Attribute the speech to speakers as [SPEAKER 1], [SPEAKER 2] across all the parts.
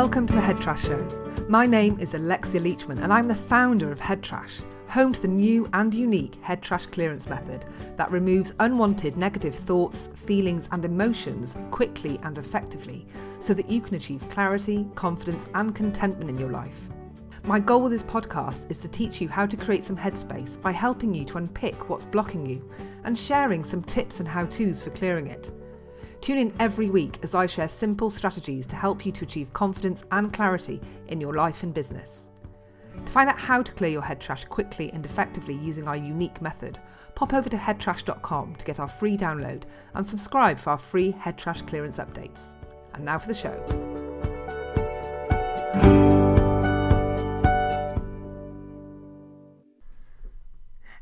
[SPEAKER 1] Welcome to the Head Trash Show. My name is Alexia Leachman and I'm the founder of Head Trash, home to the new and unique head trash clearance method that removes unwanted negative thoughts, feelings and emotions quickly and effectively so that you can achieve clarity, confidence and contentment in your life. My goal with this podcast is to teach you how to create some headspace by helping you to unpick what's blocking you and sharing some tips and how-tos for clearing it. Tune in every week as I share simple strategies to help you to achieve confidence and clarity in your life and business. To find out how to clear your head trash quickly and effectively using our unique method, pop over to headtrash.com to get our free download and subscribe for our free head trash clearance updates. And now for the show.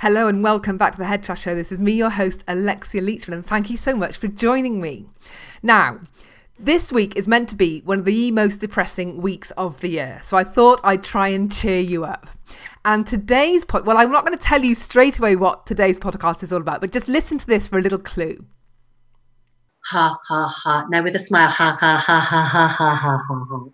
[SPEAKER 1] Hello and welcome back to the Head Trash Show. This is me, your host, Alexia Leachman, and thank you so much for joining me. Now, this week is meant to be one of the most depressing weeks of the year, so I thought I'd try and cheer you up. And today's well, I'm not going to tell you straight away what today's podcast is all about, but just listen to this for a little clue.
[SPEAKER 2] Ha, ha, ha. Now with a smile, ha, ha, ha, ha, ha, ha, ha, ha.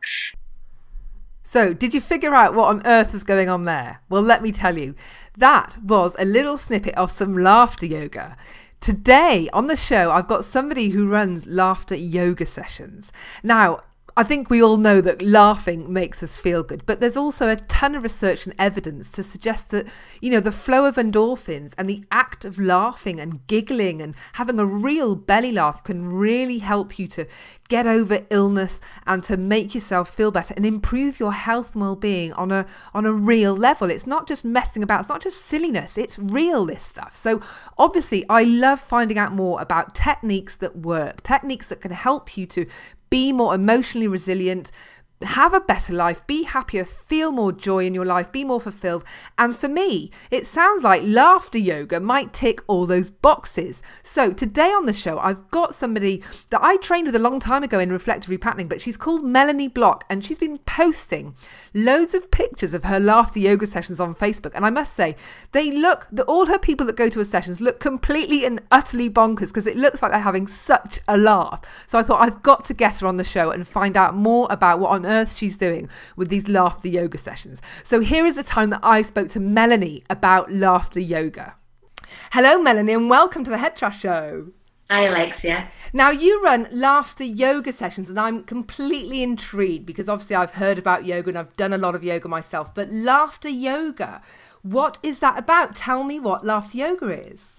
[SPEAKER 1] So, did you figure out what on earth was going on there? Well, let me tell you. That was a little snippet of some laughter yoga. Today on the show, I've got somebody who runs laughter yoga sessions. Now, I think we all know that laughing makes us feel good, but there's also a ton of research and evidence to suggest that, the flow of endorphins and the act of laughing and giggling and having a real belly laugh can really help you to get over illness and to make yourself feel better and improve your health and well-being on a real level. It's not just messing about, it's not just silliness, it's real, this stuff. So obviously I love finding out more about techniques that work, techniques that can help you to be more emotionally resilient, have a better life, be happier, feel more joy in your life, be more fulfilled. And for me, it sounds like laughter yoga might tick all those boxes. So today on the show, I've got somebody that I trained with a long time ago in reflective repatterning, but she's called Melanie Bloch and she's been posting loads of pictures of her laughter yoga sessions on Facebook. And I must say, all her people that go to her sessions look completely and utterly bonkers because it looks like they're having such a laugh. So I thought I've got to get her on the show and find out more about what on earth she's doing with these laughter yoga sessions. So here is the time that I spoke to Melanie about laughter yoga. Hello Melanie and welcome to the Head Trash Show.
[SPEAKER 2] Hi Alexia.
[SPEAKER 1] Now you run laughter yoga sessions and I'm completely intrigued because obviously I've heard about yoga and I've done a lot of yoga myself, but laughter yoga, what is that about? Tell me what laughter yoga is.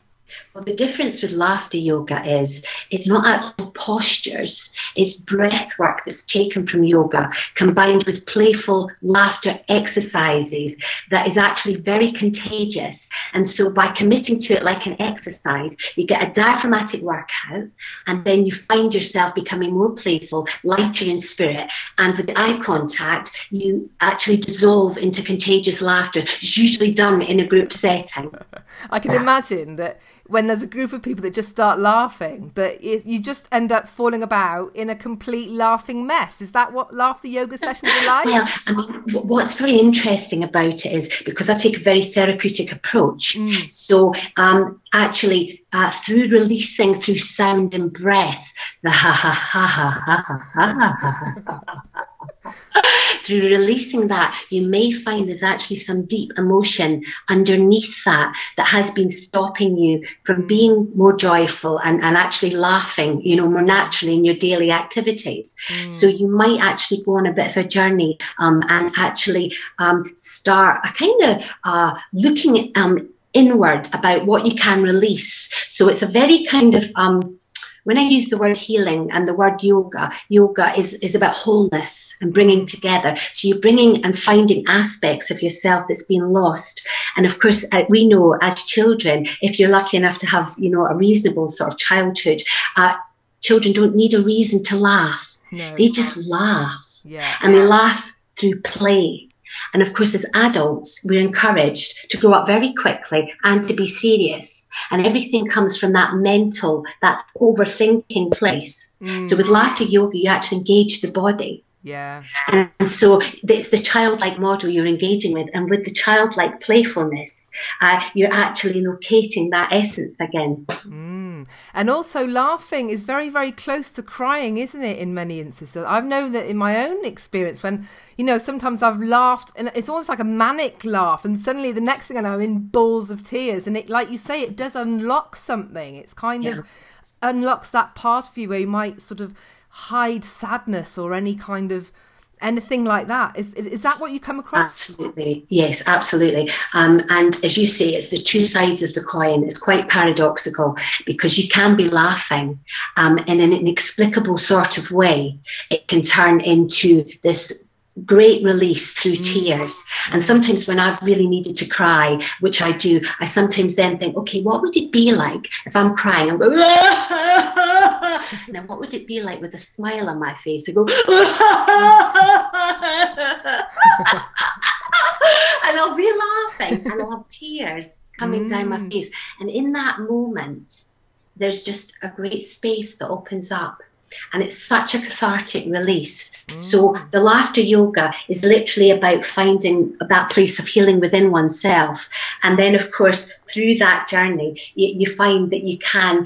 [SPEAKER 2] Well, the difference with laughter yoga is it's not actual postures, it's breath work that's taken from yoga combined with playful laughter exercises that is actually very contagious. And so by committing to it like an exercise, you get a diaphragmatic workout and then you find yourself becoming more playful, lighter in spirit. And with the eye contact, you actually dissolve into contagious laughter. It's usually done in a group setting.
[SPEAKER 1] I can imagine that when there's a group of people that just start laughing, that you just end up falling about in a complete laughing mess. Is that what laughter yoga sessions are like?
[SPEAKER 2] Well, I mean, what's very interesting about it is because I take a very therapeutic approach. So actually, through releasing through sound and breath, the ha ha ha ha ha ha ha ha ha. Through releasing that, you may find there's actually some deep emotion underneath that has been stopping you from being more joyful and actually laughing, more naturally in your daily activities. So you might actually go on a bit of a journey and actually start a kind of looking inward about what you can release. So it's a very kind of when I use the word healing and the word yoga is about wholeness and bringing together. So you're bringing and finding aspects of yourself that's been lost. And of course, we know as children, if you're lucky enough to have, a reasonable sort of childhood, children don't need a reason to laugh. No. They just laugh. Yeah. And they laugh through play. And of course, as adults, we're encouraged to grow up very quickly and to be serious. And everything comes from that mental, that overthinking place. So with laughter yoga, you actually engage the body.
[SPEAKER 1] Yeah.
[SPEAKER 2] And so it's the childlike model you're engaging with. And with the childlike playfulness, you're actually locating that essence again.
[SPEAKER 1] And also laughing is very, very close to crying, isn't it, in many instances? So I've known that in my own experience when, sometimes I've laughed and it's almost like a manic laugh and suddenly the next thing I know I'm in balls of tears, and it, like you say, it does unlock something. It's kind of unlocks that part of you where you might sort of hide sadness or anything like that. Is that what you come across?
[SPEAKER 2] Absolutely. Yes, absolutely. And as you say, it's the two sides of the coin. It's quite paradoxical because you can be laughing in an inexplicable sort of way. It can turn into this great release through tears. And sometimes when I've really needed to cry, which I do, I sometimes then think, okay, what would it be like if I'm crying? I'm going, now what would it be like with a smile on my face? I go, and I'll be laughing and I'll have tears coming down my face. And in that moment, there's just a great space that opens up. And it's such a cathartic release. So the laughter yoga is literally about finding that place of healing within oneself. And then, of course, through that journey, you find that you can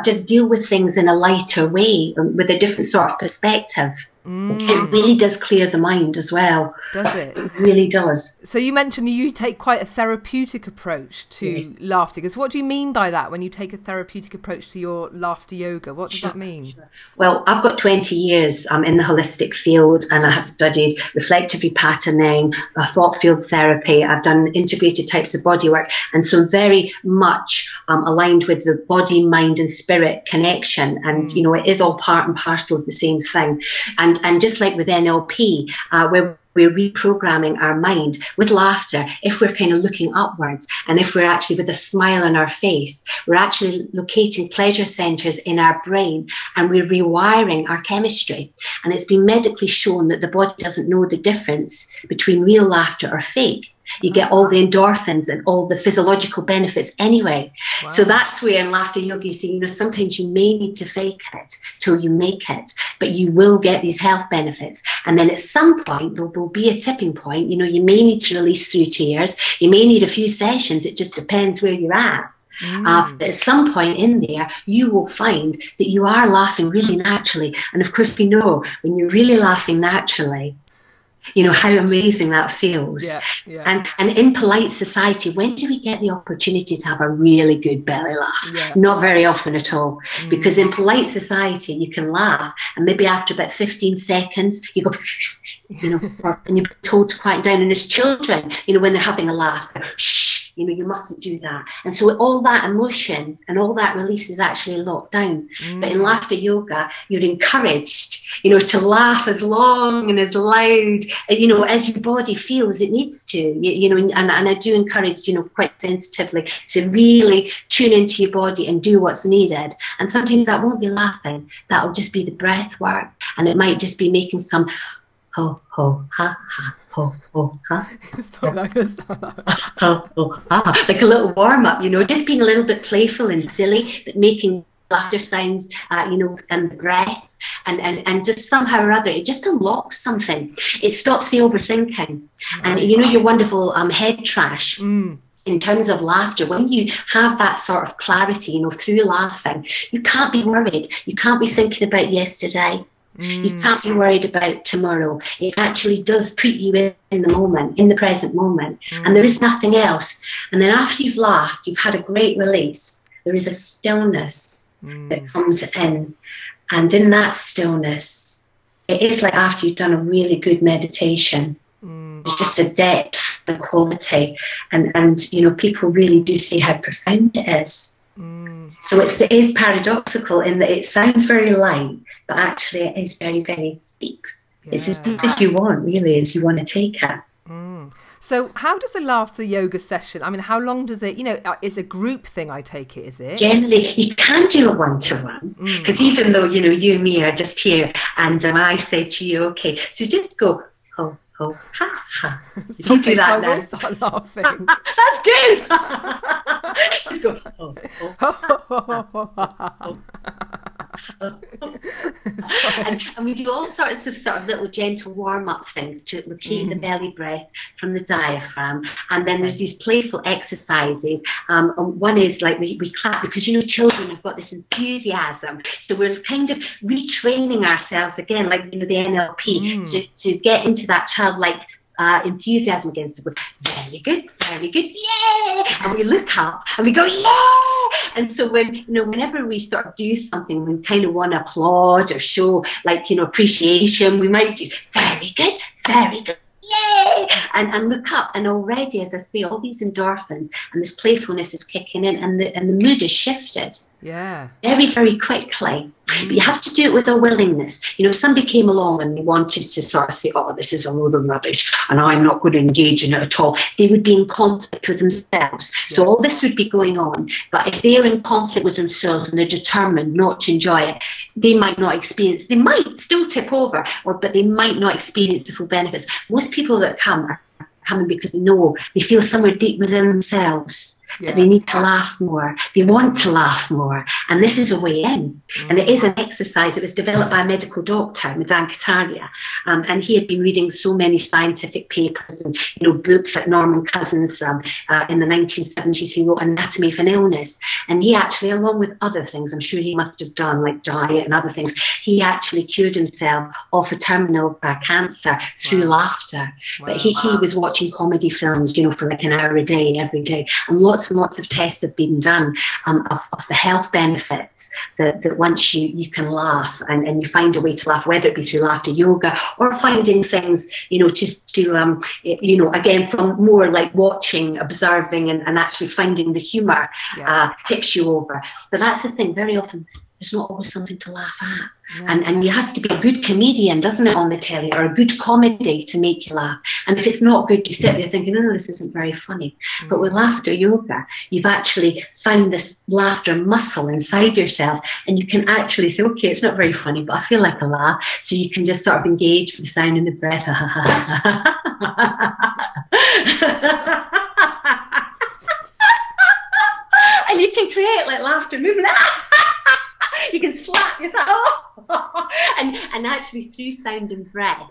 [SPEAKER 2] just deal with things in a lighter way, with a different sort of perspective. It really does clear the mind as well.
[SPEAKER 1] Does it?
[SPEAKER 2] It really does.
[SPEAKER 1] So you mentioned you take quite a therapeutic approach to laughter. Because what do you mean by that when you take a therapeutic approach to your laughter yoga? What does that mean?
[SPEAKER 2] Sure. Well, I've got 20 years in the holistic field, and I have studied reflective repatterning, thought field therapy. I've done integrated types of body work, and so I'm very much aligned with the body, mind and spirit connection. And, it is all part and parcel of the same thing. And just like with NLP, where we're reprogramming our mind with laughter, if we're kind of looking upwards and if we're actually with a smile on our face, we're actually locating pleasure centers in our brain and we're rewiring our chemistry. And it's been medically shown that the body doesn't know the difference between real laughter or fake. You get all the endorphins and all the physiological benefits anyway. Wow. So that's where in laughter yoga you see, sometimes you may need to fake it till you make it, but you will get these health benefits. And then at some point, there will be a tipping point. You may need to release through tears. You may need a few sessions. It just depends where you're at. But at some point in there, you will find that you are laughing really naturally. And of course, we know when you're really laughing naturally, how amazing that feels. And in polite society, when do we get the opportunity to have a really good belly laugh? Not very often at all. Because in polite society, you can laugh and maybe after about 15 seconds, you go, and you're told to quiet down. And as children, when they're having a laugh, shh. You mustn't do that. And so all that emotion and all that release is actually locked down. But in laughter yoga, you're encouraged, to laugh as long and as loud, as your body feels it needs to, and I do encourage, quite sensitively to really tune into your body and do what's needed. And sometimes that won't be laughing. That'll just be the breath work. And it might just be making some ho, ho, ha, ha. Oh, oh, huh? Like a little warm up, just being a little bit playful and silly, but making laughter sounds, and breath, and just somehow or other, it just unlocks something. It stops the overthinking, and your wonderful head trash. In terms of laughter, when you have that sort of clarity, through laughing, you can't be worried. You can't be thinking about yesterday. You can't be worried about tomorrow. It actually does put you in the moment, in the present moment, and there is nothing else. And then after you've laughed, you've had a great release, there is a stillness that comes in. And in that stillness, it is like after you've done a really good meditation. It's just a depth and quality. And people really do see how profound it is. So it is paradoxical in that it sounds very light, but actually it is very, very deep. It's as deep as you want, really, as you want to take it.
[SPEAKER 1] So how does a laughter yoga session, how long does it, it's a group thing, I take it, is it?
[SPEAKER 2] Generally, you can do a one-to-one, because even though, you and me are just here, and I say to you, okay, so just go, oh, oh, ha, ha. You do that now. I will start laughing. That's good. Just go, oh, oh, ha, ha, ha, ha, ha. and we do all sorts of little gentle warm-up things to locate the belly breath from the diaphragm. And then there's these playful exercises. One is like we clap because, you know, children have got this enthusiasm. So we're kind of retraining ourselves again, like, you know, the NLP, to get into that childlike enthusiasm again. So very good, yeah! And we look up and we go, yeah! And so whenever we sort of do something, we kind of want to applaud or show, like, you know, appreciation, we might do very good, yay! And look up, and already, as I say, all these endorphins and this playfulness is kicking in, and the mood is shifted.
[SPEAKER 1] Yeah.
[SPEAKER 2] Very, very quickly. But you have to do it with a willingness. You know, if somebody came along and they wanted to sort of say, oh, this is a load of rubbish and I'm not going to engage in it at all, they would be in conflict with themselves. Yeah. So all this would be going on. But if they're in conflict with themselves and they're determined not to enjoy it, they might not experience, they might still tip over, but they might not experience the full benefits. Most people that come are coming because they feel somewhere deep within themselves. Yeah. They need to laugh more. They want to laugh more. And this is a way in. And it is an exercise. It was developed by a medical doctor, Madan Kataria. And he had been reading so many scientific papers and, you know, books like Norman Cousins in the 1970s. He wrote Anatomy of an Illness. And he actually, along with other things, I'm sure he must have done, like diet and other things, he actually cured himself of a terminal cancer through laughter. Wow. But he was watching comedy films, you know, for like an hour a day, every day. And lots of tests have been done of the health benefits that once you can laugh and you find a way to laugh, whether it be through laughter yoga or finding things, you know, just to, you know, again, from more like watching, observing and actually finding the humour tips you over. But that's the thing, very often there's not always something to laugh at. Yeah. And you have to be a good comedian, doesn't it, on the telly, or a good comedy to make you laugh. And if it's not good, you sit there thinking, oh, no, this isn't very funny. But with laughter yoga, you've actually found this laughter muscle inside yourself, and you can actually say, okay, it's not very funny, but I feel like a laugh. So you can just sort of engage with the sound and the breath. And you can create like laughter movement. You can slap your and actually through sound and breath,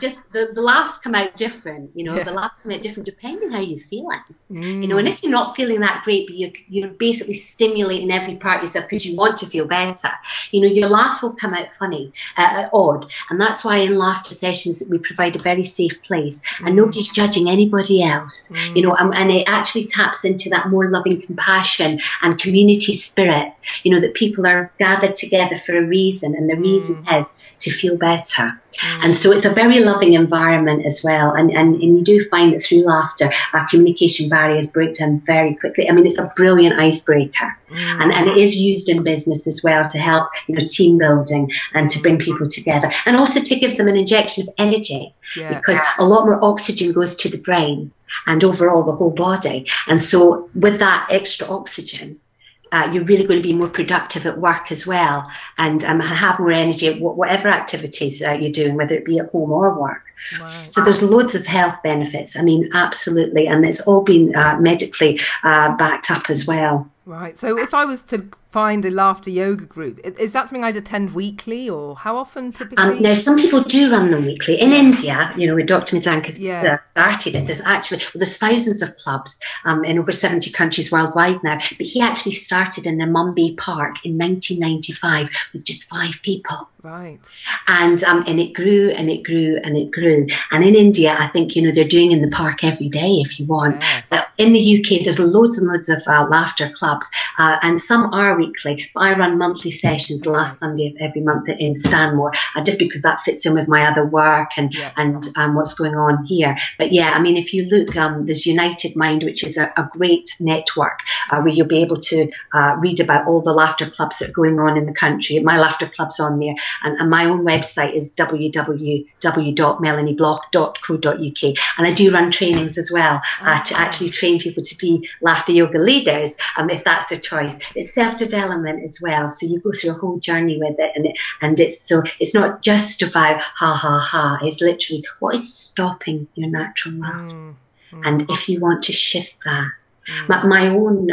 [SPEAKER 2] just the laughs come out different. You know, the laughs come out different depending how you're feeling. You know, and if you're not feeling that great, but you're basically stimulating every part of yourself because you want to feel better, you know, your laugh will come out funny, odd. And that's why in laughter sessions we provide a very safe place, and nobody's judging anybody else. You know, and it actually taps into that more loving compassion and community spirit. You know, that people are gathered together for a reason, and the reason is to feel better. And so it's a very loving environment as well. And you do find that through laughter, our communication barriers break down very quickly. I mean, it's a brilliant icebreaker. And it is used in business as well to help, you know, team building and to bring people together. And also to give them an injection of energy. Because a lot more oxygen goes to the brain and overall the whole body. And so with that extra oxygen, you're really going to be more productive at work as well, and have more energy at whatever activities you're doing, whether it be at home or work. Wow. So there's loads of health benefits. I mean, absolutely. And it's all been medically backed up as well.
[SPEAKER 1] Right. So if I was to find a laughter yoga group, is that something I'd attend weekly, or how often typically?
[SPEAKER 2] Now, some people do run them weekly. In India, you know, where Dr. Madanka started it, there's thousands of clubs in over 70 countries worldwide now. But he actually started in a Mumbai park in 1995 with just 5 people.
[SPEAKER 1] Right.
[SPEAKER 2] And it grew and it grew and it grew. And in India, I think, you know, they're doing in the park every day if you want. Yeah. But in the UK, there's loads and loads of laughter clubs, and some are weekly. But I run monthly sessions the last Sunday of every month in Stanmore, just because that fits in with my other work and what's going on here. But yeah, I mean, if you look, there's United Mind, which is a great network where you'll be able to read about all the laughter clubs that are going on in the country. My laughter club's on there. And my own website is www.melaniebloch.co.uk. And I do run trainings as well to actually train people to be laughter yoga leaders, if that's their choice. It's self-development as well. So you go through a whole journey with it. And it's not just about ha, ha, ha. It's literally what is stopping your natural laugh. And if you want to shift that, My own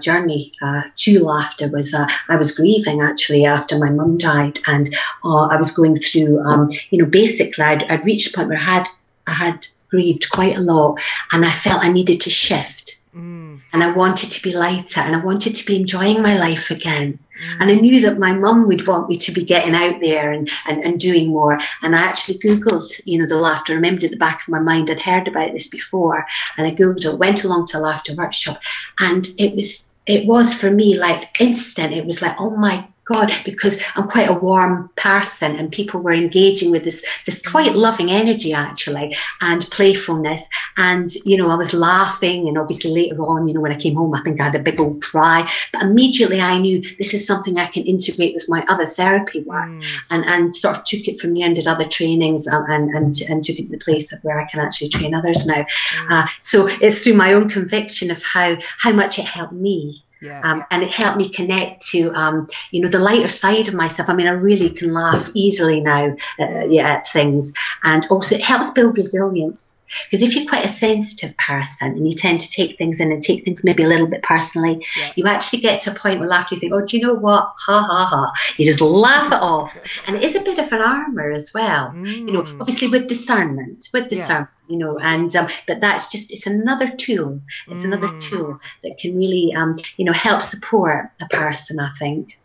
[SPEAKER 2] journey to laughter was, I was grieving actually after my mum died, and I was going through, basically I'd reached a point where I had grieved quite a lot, and I felt I needed to shift. And I wanted to be lighter, and I wanted to be enjoying my life again. And I knew that my mum would want me to be getting out there and doing more. And I actually Googled, the laughter. I remembered at the back of my mind, I'd heard about this before. And I Googled it, went along to a laughter workshop. And it was for me like instant. It was like, oh my God, because I'm quite a warm person, and people were engaging with this quite loving energy actually, and playfulness, and I was laughing, and obviously later on, when I came home, I think I had a big old cry, but immediately I knew this is something I can integrate with my other therapy work, and sort of took it from there and did other trainings, and took it to the place of where I can actually train others now. So it's through my own conviction of how much it helped me. Yeah. And it helped me connect to, the lighter side of myself. I mean, I really can laugh easily now at things. And also it helps build resilience. Because if you're quite a sensitive person and you tend to take things in and take things maybe a little bit personally, you actually get to a point where after you think, oh, do you know what? Ha, ha, ha. You just laugh it off. And it is a bit of an armour as well. Obviously with discernment. But that's just, it's another tool. It's another tool that can really, help support a person, I think.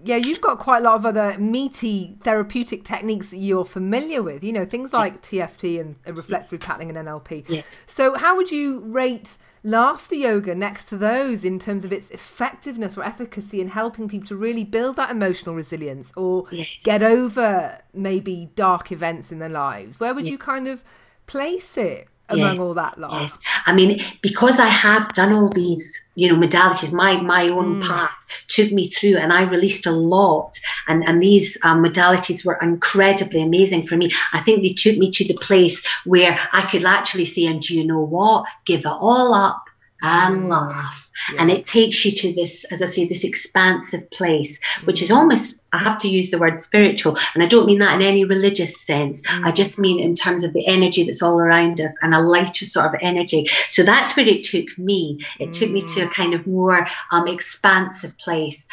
[SPEAKER 1] You've got quite a lot of other meaty therapeutic techniques that you're familiar with, things like TFT and reflective patterning and NLP.
[SPEAKER 2] Yes.
[SPEAKER 1] So how would you rate laughter yoga next to those in terms of its effectiveness or efficacy in helping people to really build that emotional resilience or get over maybe dark events in their lives? Where would you kind of place it among all that lot?
[SPEAKER 2] Yes. I mean, because I have done all these, modalities, my own path took me through, and I released a lot. And these modalities were incredibly amazing for me. I think they took me to the place where I could actually say, and do you know what? Give it all up and laugh. Yeah. And it takes you to this, as I say, this expansive place, which is almost, I have to use the word spiritual, and I don't mean that in any religious sense. I just mean in terms of the energy that's all around us, and a lighter sort of energy. So that's where it took me. It took me to a kind of more expansive place.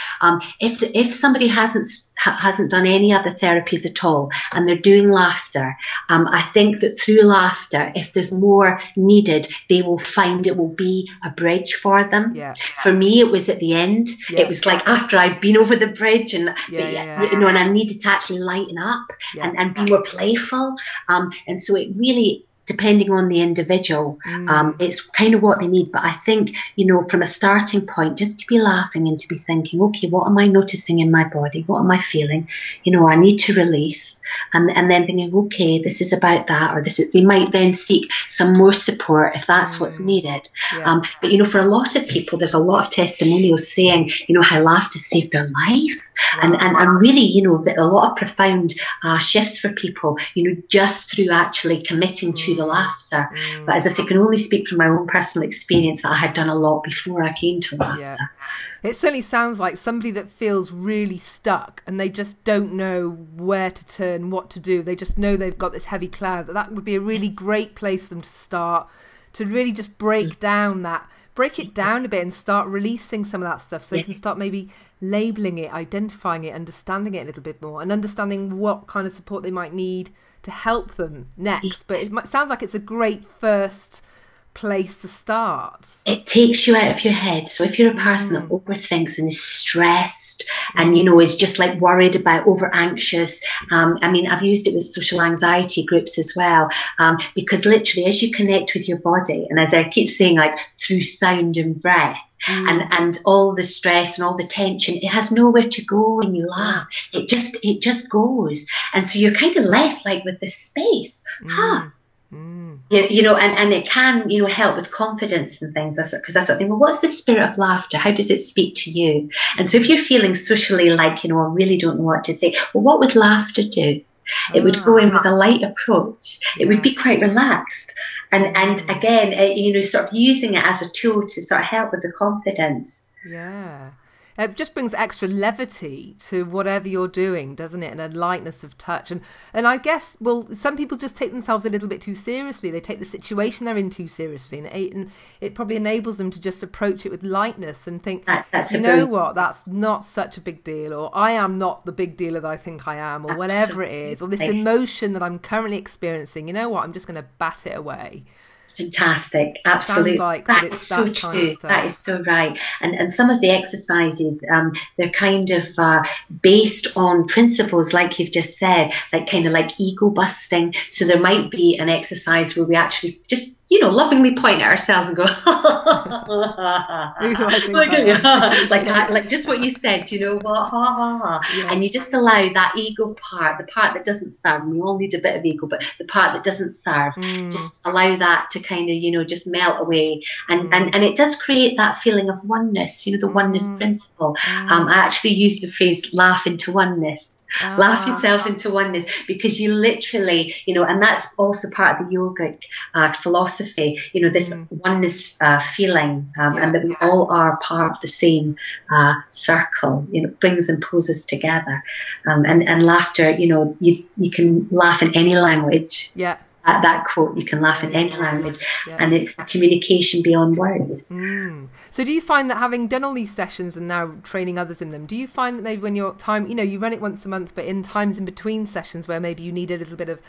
[SPEAKER 2] If somebody hasn't done any other therapies at all, and they're doing laughter, I think that through laughter, if there's more needed, they will find it will be a bridge for them.
[SPEAKER 1] Yeah.
[SPEAKER 2] For me, it was at the end. It was like after I'd been over the bridge, and and I needed to actually lighten up and be more playful. And so it really, depending on the individual, it's kind of what they need. But I think, from a starting point, just to be laughing and to be thinking, okay, what am I noticing in my body? What am I feeling? I need to release. And then thinking, okay, this is about that, or they might then seek some more support if that's what's needed. But, for a lot of people, there's a lot of testimonials saying, how laughter saved their life. Wow. And really, that a lot of profound shifts for people, just through actually committing to the laughter. But as I say, I can only speak from my own personal experience that I had done a lot before I came to laughter.
[SPEAKER 1] Yeah. It certainly sounds like somebody that feels really stuck and they just don't know where to turn, what to do. They just know they've got this heavy cloud. That would be a really great place for them to start, to really just break it down a bit and start releasing some of that stuff, so they can start maybe labelling it, identifying it, understanding it a little bit more, and understanding what kind of support they might need to help them next. But it sounds like it's a great first place to start.
[SPEAKER 2] It takes you out of your head. So if you're a person that overthinks and is stressed and is just like worried about, over anxious, I've used it with social anxiety groups as well, because literally as you connect with your body, and as I keep saying, like through sound and breath, and all the stress and all the tension, it has nowhere to go when you laugh. It just goes, and so you're kind of left like with this space. And it can, help with confidence and things. Because I sort of think, well, what's the spirit of laughter? How does it speak to you? And so if you're feeling socially like, I really don't know what to say, well, what would laughter do? It would go in with a light approach. It would be quite relaxed. And again, sort of using it as a tool to sort of help with the confidence.
[SPEAKER 1] Yeah. It just brings extra levity to whatever you're doing, doesn't it? And a lightness of touch. And I guess, well, some people just take themselves a little bit too seriously. They take the situation they're in too seriously. And it probably enables them to just approach it with lightness and think, you know what, that's not such a big deal. Or I am not the big dealer that I think I am. Or whatever it is. Or this emotion that I'm currently experiencing. You know what, I'm just going to bat it away.
[SPEAKER 2] Fantastic, absolutely.
[SPEAKER 1] Like
[SPEAKER 2] that is so true. That is so right. And some of the exercises, they're kind of based on principles, like you've just said, like kind of like ego busting. So there might be an exercise where we actually just, you know, lovingly point at ourselves and go, like just what you said, you know what, ha ha ha. Yeah. And you just allow that ego part, the part that doesn't serve, and we all need a bit of ego, but the part that doesn't serve, just allow that to kind of, you know, just melt away. And it does create that feeling of oneness, you know, the oneness principle. I actually use the phrase laugh into oneness. Laugh yourself into oneness, because you literally, you know, and that's also part of the yogic philosophy, you know, this oneness feeling, and that we all are part of the same circle, you know, brings and pulls us together. And laughter, you know, you can laugh in any language. Yeah. That quote, you can laugh in any language, and it's communication beyond words.
[SPEAKER 1] So do you find that, having done all these sessions and now training others in them, do you find that maybe when you're you know, you run it once a month, but in times in between sessions where maybe you need a little bit of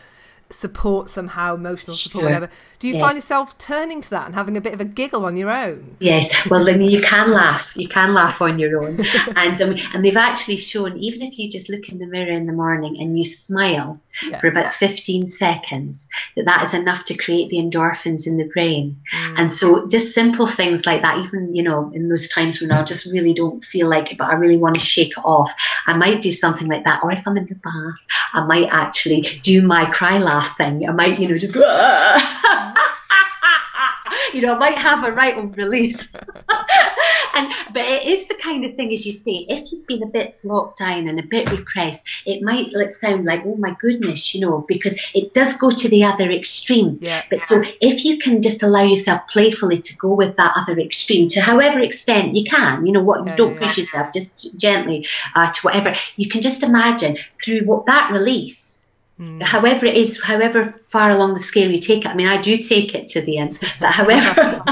[SPEAKER 1] support somehow, emotional support, whatever, do you find yourself turning to that and having a bit of a giggle on your own?
[SPEAKER 2] Yes, well, then you can laugh on your own. And they've actually shown, even if you just look in the mirror in the morning and you smile for about 15 seconds, that is enough to create the endorphins in the brain. And so just simple things like that, even, you know, in those times when I just really don't feel like it, but I really want to shake it off, I might do something like that. Or if I'm in the bath, I might actually do my cry laugh thing. I might, you know, just go, you know, I might have a right of release. But it is the kind of thing, as you say, if you've been a bit locked down and a bit repressed, it might sound like, oh my goodness, you know, because it does go to the other extreme. But so if you can just allow yourself playfully to go with that other extreme to however extent you can, you know, don't push yourself, just gently to whatever, you can just imagine through what that release, however it is, however far along the scale you take it. I mean, I do take it to the end, but however,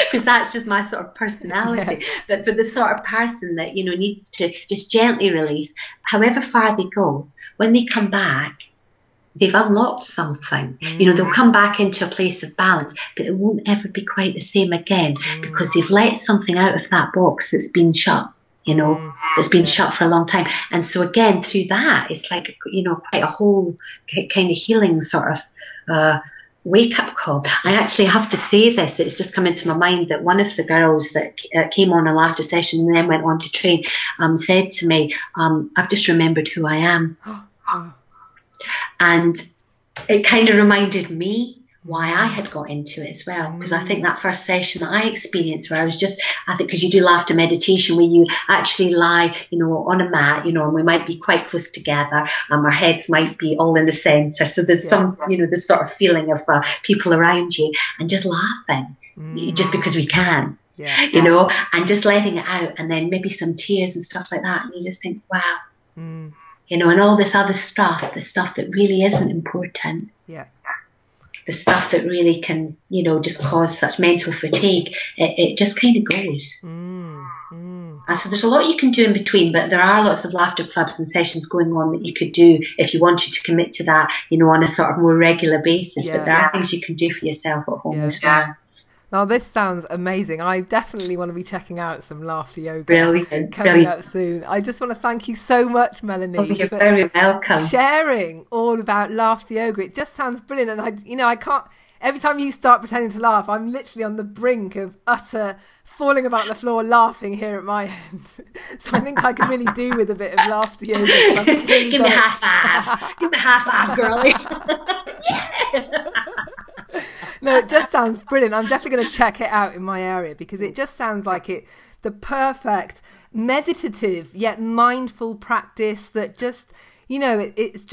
[SPEAKER 2] because that's just my sort of personality. But for the sort of person that, you know, needs to just gently release, however far they go, when they come back, they've unlocked something. You know, they'll come back into a place of balance, but it won't ever be quite the same again, because they've let something out of that box that's been shut. You know, that's been shut for a long time. And so again, through that, it's like, you know, quite a whole kind of healing sort of wake-up call. I actually have to say this, it's just come into my mind, that one of the girls that came on a laughter session and then went on to train said to me, I've just remembered who I am. And it kind of reminded me why I had got into it as well, because I think that first session that I experienced, where I was just, I think, because you do laughter meditation where you actually lie, you know, on a mat, you know, and we might be quite close together, our heads might be all in the centre, so there's some, you know, this sort of feeling of people around you, and just laughing, just because we can, you know, and just letting it out, and then maybe some tears and stuff like that, and you just think, wow, you know, and all this other stuff, the stuff that really isn't important, the stuff that really can, you know, just cause such mental fatigue, it just kind of goes. And so there's a lot you can do in between, but there are lots of laughter clubs and sessions going on that you could do if you wanted to commit to that, you know, on a sort of more regular basis. But there are things you can do for yourself at home as well.
[SPEAKER 1] Now, this sounds amazing. I definitely want to be checking out some laughter yoga
[SPEAKER 2] coming
[SPEAKER 1] up soon. I just want to thank you so much, Melanie.
[SPEAKER 2] Oh, you're very welcome.
[SPEAKER 1] Sharing all about laughter yoga. It just sounds brilliant. And I can't, every time you start pretending to laugh, I'm literally on the brink of utter falling about the floor laughing here at my end. So I think I can really do with a bit of laughter yoga.
[SPEAKER 2] Give me a high five. Give me a high five, girlie.
[SPEAKER 1] No, it just sounds brilliant. I'm definitely going to check it out in my area, because it just sounds like the perfect meditative yet mindful practice that just, you know, it's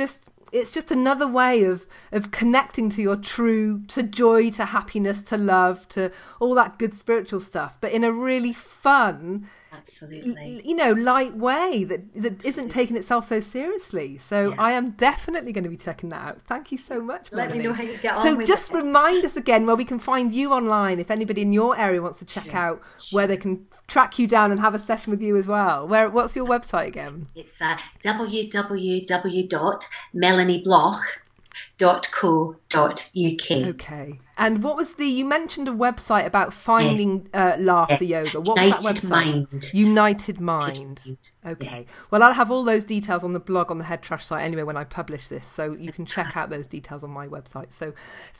[SPEAKER 1] it's just another way of connecting to your to joy, to happiness, to love, to all that good spiritual stuff, but in a really fun,
[SPEAKER 2] absolutely,
[SPEAKER 1] light way that isn't taking itself so seriously. So I am definitely going to be checking that out. Thank you so much, Melanie.
[SPEAKER 2] Let me know how you get on
[SPEAKER 1] so
[SPEAKER 2] with
[SPEAKER 1] just
[SPEAKER 2] it.
[SPEAKER 1] remind us again where we can find you online, if anybody in your area wants to check out where they can track you down and have a session with you as well. What's your website again?
[SPEAKER 2] It's www.melaniebloch.co.uk.
[SPEAKER 1] Okay. And what was you mentioned a website about finding laughter yoga. What was that website?
[SPEAKER 2] Mind.
[SPEAKER 1] United Mind. Okay.
[SPEAKER 2] Yes.
[SPEAKER 1] Well, I'll have all those details on the blog on the Head Trash site anyway when I publish this, so you can check out those details on my website. So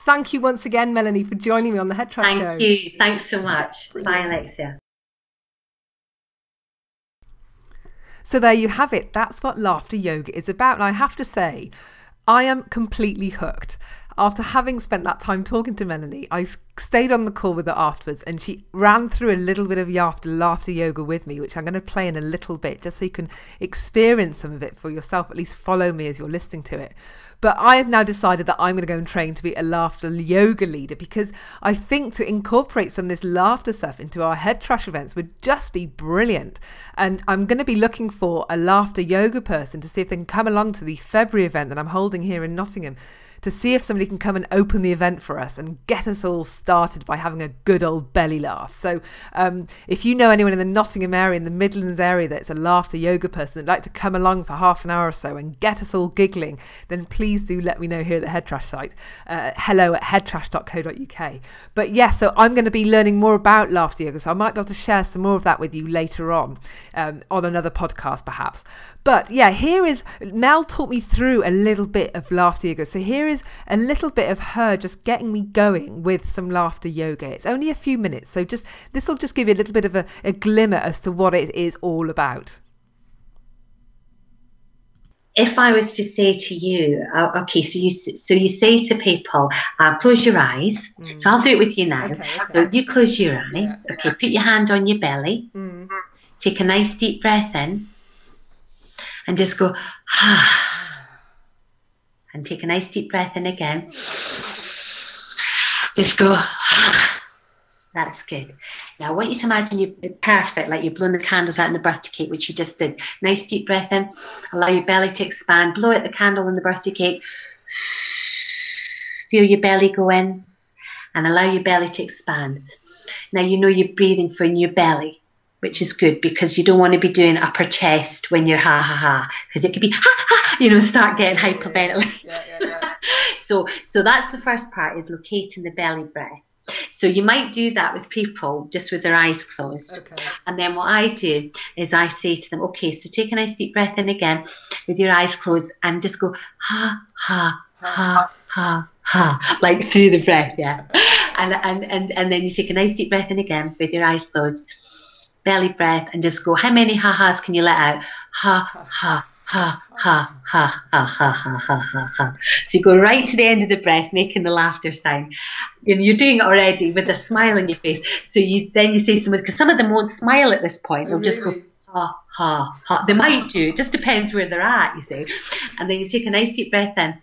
[SPEAKER 1] thank you once again, Melanie, for joining me on the Head Trash show.
[SPEAKER 2] Thank you. Thanks so much.
[SPEAKER 1] Brilliant.
[SPEAKER 2] Bye, Alexia.
[SPEAKER 1] So there you have it. That's what laughter yoga is about. And I have to say, I am completely hooked. After having spent that time talking to Melanie, I stayed on the call with her afterwards, and she ran through a little bit of laughter yoga with me, which I'm going to play in a little bit just so you can experience some of it for yourself, at least follow me as you're listening to it. But I have now decided that I'm going to go and train to be a laughter yoga leader, because I think to incorporate some of this laughter stuff into our Head Trash events would just be brilliant. And I'm going to be looking for a laughter yoga person to see if they can come along to the February event that I'm holding here in Nottingham, to see if somebody can come and open the event for us and get us all started by having a good old belly laugh. So if you know anyone in the Nottingham area, in the Midlands area, that's a laughter yoga person that'd like to come along for half an hour or so and get us all giggling, then please do let me know here at the Head Trash site, hello@headtrash.co.uk. But yes, so I'm going to be learning more about laughter yoga, so I might be able to share some more of that with you later on another podcast perhaps. But yeah, Mel taught me through a little bit of laughter yoga. So here is a little bit of her just getting me going with some laughter yoga. It's only a few minutes, so this will just give you a little bit of a glimmer as to what it is all about.
[SPEAKER 2] If I was to say to you, okay, so you say to people, close your eyes. So I'll do it with you now.
[SPEAKER 1] Okay.
[SPEAKER 2] So you close your eyes. Okay, put your hand on your belly. Take a nice deep breath in. And just go, and take a nice deep breath in again. Just go, that's good. Now I want you to imagine you're perfect, like you're blowing the candles out in the birthday cake, which you just did. Nice deep breath in, allow your belly to expand, blow out the candle in the birthday cake. Feel your belly go in and allow your belly to expand. Now you know you're breathing from your belly, which is good, because you don't want to be doing upper chest when you're ha, because it could be ha, start getting hyperventilating.
[SPEAKER 1] Yeah.
[SPEAKER 2] So that's the first part, is locating the belly breath. So you might do that with people just with their eyes closed.
[SPEAKER 1] Okay.
[SPEAKER 2] And then what I do is I say to them, okay, so take a nice deep breath in again with your eyes closed and just go ha, like through the breath, yeah. And then you take a nice deep breath in again with your eyes closed. Belly breath, and just go, how many ha-has can you let out? Ha, ha, ha, ha, ha, ha, ha, ha, ha, ha. So you go right to the end of the breath, making the laughter sign. You're doing it already with a smile on your face. So you say to them, because some of them won't smile at this point. They'll just go, ha, ha, ha. They might do. It just depends where they're at, you see. And then you take a nice deep breath in.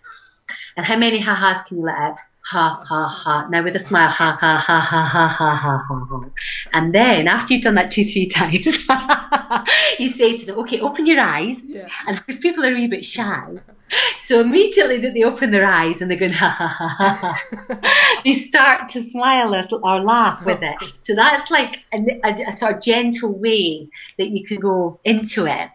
[SPEAKER 2] And how many ha-has can you let out? Ha, ha, ha. Now with a smile, ha, ha, ha, ha, ha, ha, ha, ha. And then after you've done that 2-3 times, you say to them, okay, open your eyes. Yeah. And because people are a wee bit shy, so immediately that they open their eyes and they're going, ha, ha, ha, ha, ha, they start to smile or laugh with it. So that's like a sort of gentle way that you can go into it.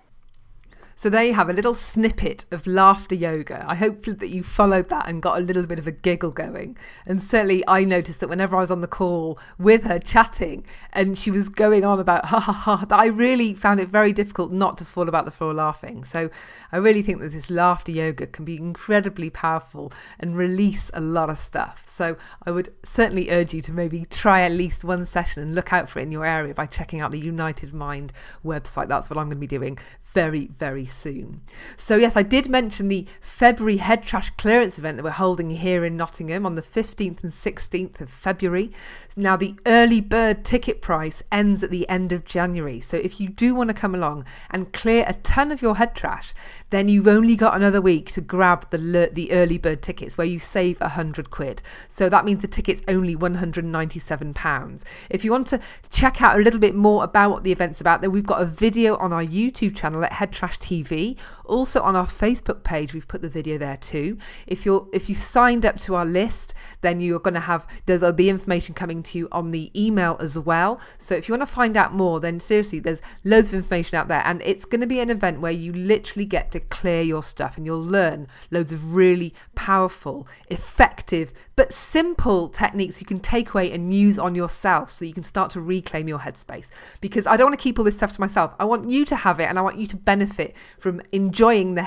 [SPEAKER 1] So there you have a little snippet of laughter yoga. I hope that you followed that and got a little bit of a giggle going. And certainly I noticed that whenever I was on the call with her chatting and she was going on about ha ha ha, that I really found it very difficult not to fall about the floor laughing. So I really think that this laughter yoga can be incredibly powerful and release a lot of stuff. So I would certainly urge you to maybe try at least one session and look out for it in your area by checking out the United Mind website. That's what I'm going to be doing very, very soon. So yes, I did mention the February head trash clearance event that we're holding here in Nottingham on the 15th and 16th of February. Now the early bird ticket price ends at the end of January. So if you do want to come along and clear a ton of your head trash, then you've only got another week to grab the early bird tickets where you save £100. So that means the ticket's only £197. If you want to check out a little bit more about what the event's about, then we've got a video on our YouTube channel at Head Trash TV. Also on our Facebook page, we've put the video there too. If you signed up to our list, then you're going to have, there'll be information coming to you on the email as well. So if you want to find out more, then seriously, there's loads of information out there, and it's going to be an event where you literally get to clear your stuff and you'll learn loads of really powerful, effective, but simple techniques you can take away and use on yourself so you can start to reclaim your headspace. Because I don't want to keep all this stuff to myself. I want you to have it, and I want you to benefit from enjoying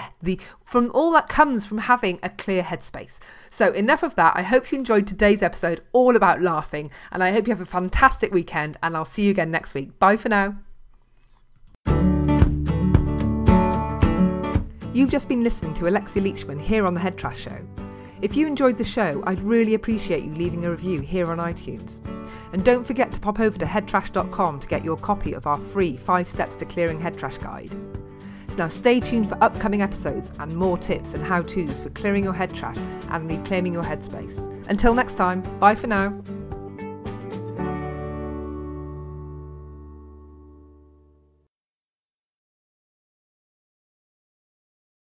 [SPEAKER 1] from all that comes from having a clear headspace. So enough of that. I hope you enjoyed today's episode all about laughing, and I hope you have a fantastic weekend, and I'll see you again next week. Bye for now. You've just been listening to Alexia Leachman here on The Head Trash Show. If you enjoyed the show, I'd really appreciate you leaving a review here on iTunes. And don't forget to pop over to headtrash.com to get your copy of our free 5 Steps to Clearing Head Trash guide. Now stay tuned for upcoming episodes and more tips and how-tos for clearing your head trash and reclaiming your headspace. Until next time, bye for now.